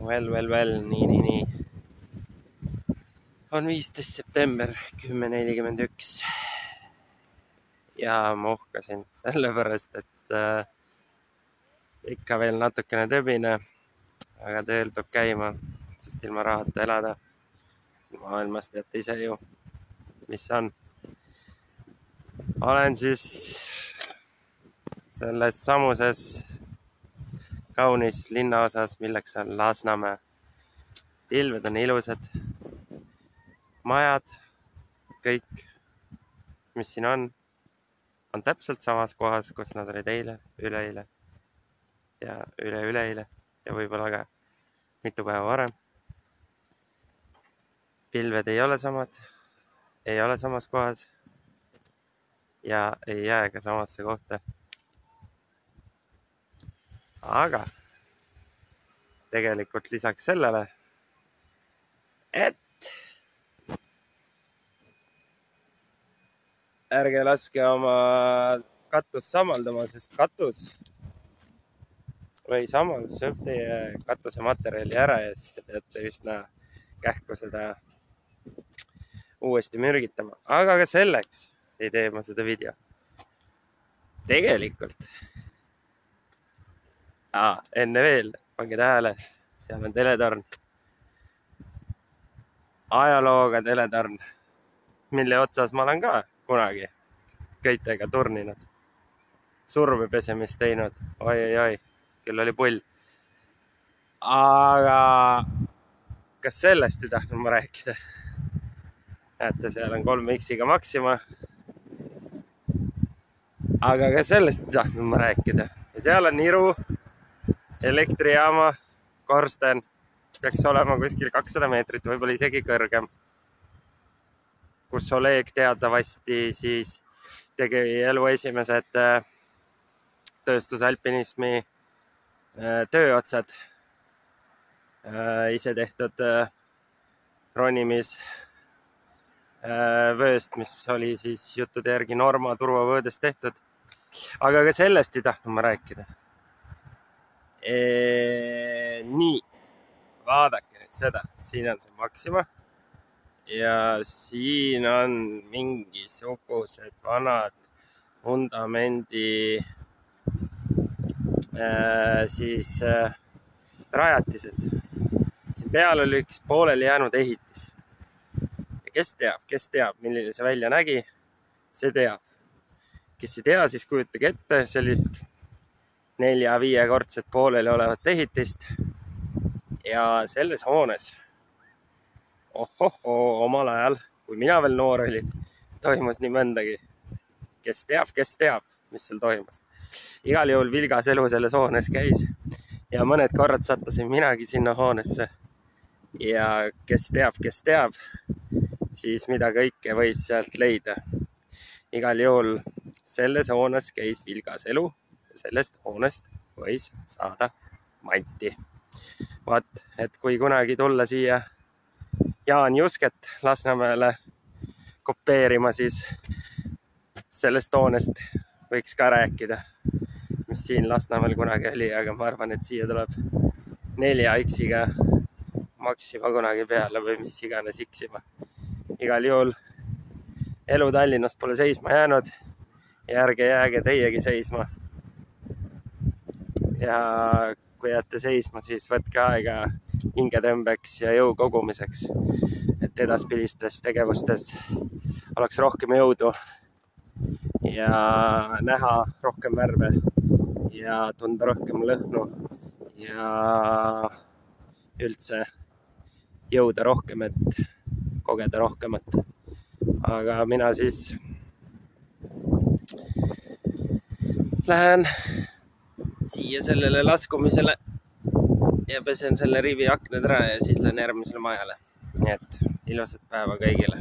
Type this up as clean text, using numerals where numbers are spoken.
Nii. On 15. september 10:41 ja ma uhkasin sellepärast, et ikka veel natukene töbine, aga tööl peab käima, sest ilma rahata elada. Maailmas teate ise ju, mis on. Olen siis selles samuses kaunis linnaosas, milleks on Lasnamäe. Pilved on ilusad, majad, kõik, mis siin on täpselt samas kohas, kus nad olid eile, üleeile ja üleüleeile ja võib-olla ka mitu päeva varem. Pilved ei ole samad, ei ole samas kohas ja ei jää ka samasse kohta. Aga tegelikult lisaks sellele, et ärge laske oma katust sammaldama, sest katus või sammal sööb teie katuse materjali ära ja siis te peate üsna kähku seda uuesti mürgitama. Aga ka selleks ei tee ma seda video. Tegelikult. Enne veel, pange tähele, seal on teletorn. Ajalooga teletorn, mille otsas ma olen ka kunagi köitega turninud. Survepesemist teinud. Oi, küll oli pull. Aga kas sellest ei tahtnud ma rääkida? Näete, seal on 3X-iga Maxima. Aga ka sellest ei tahtnud ma rääkida. Ja seal on Iru elektrijaama korsten. Peaks olema kuskil 200 meetrit, võib-olla isegi kõrgem. Kus Oleg teadavasti siis tegi elu esimesed tööstusalpinismi tööotsad. Ise tehtud ronimis vööst, mis oli siis juttude järgi Norma turvavöödest tehtud. Aga ka sellest ei tahtnud ma rääkida. Nii, vaadake nüüd seda. Siin on see Maxima. Ja siin on mingisugused vanad vundamendi rajatised. Siin peal oli üks pooleli jäänud ehitis. Ja kes teab, milline see välja nägi, see teab. Kes ei tea, siis kujutage ette sellist 4-5 kordset pooleli olevat ehitist. Ja selles hoones omal ajal, kui mina veel noor olin, toimus nii mõndagi. Kes teab, mis seal toimus. Igal juhul vilgas elu selles hoones käis ja mõned korrad sattusin minagi sinna hoonesse. Ja kes teab, siis mida kõike võis sealt leida. Igal juhul selles hoones käis vilgas elu ja sellest hoonest võis saada manti. Vaat, et kui kunagi tulla siia Jaan Jusket Lasnamäele kopeerima, siis sellest hoonest võiks ka rääkida, mis siin Lasnamäel kunagi oli, aga ma arvan, et siia tuleb 4X-iga Maxima kunagi peale või mis iganes X-ima. Igal juhul elu Tallinnas pole seisma jäänud ja ärge jääge teiegi seisma. Ja kui jääte seisma, siis võtke aega hingetõmbeks ja jõu kogumiseks, et edaspidistes tegevustes oleks rohkem jõudu ja näha rohkem värve ja tunda rohkem lõhnu ja üldse jõuda rohkem, et kogeda rohkemat. Aga mina siis lähen siia sellele laskumisele ja pesen selle rivi aknad ära ja siis lähen järgmisele majale. Nii et ilusat päeva kõigile.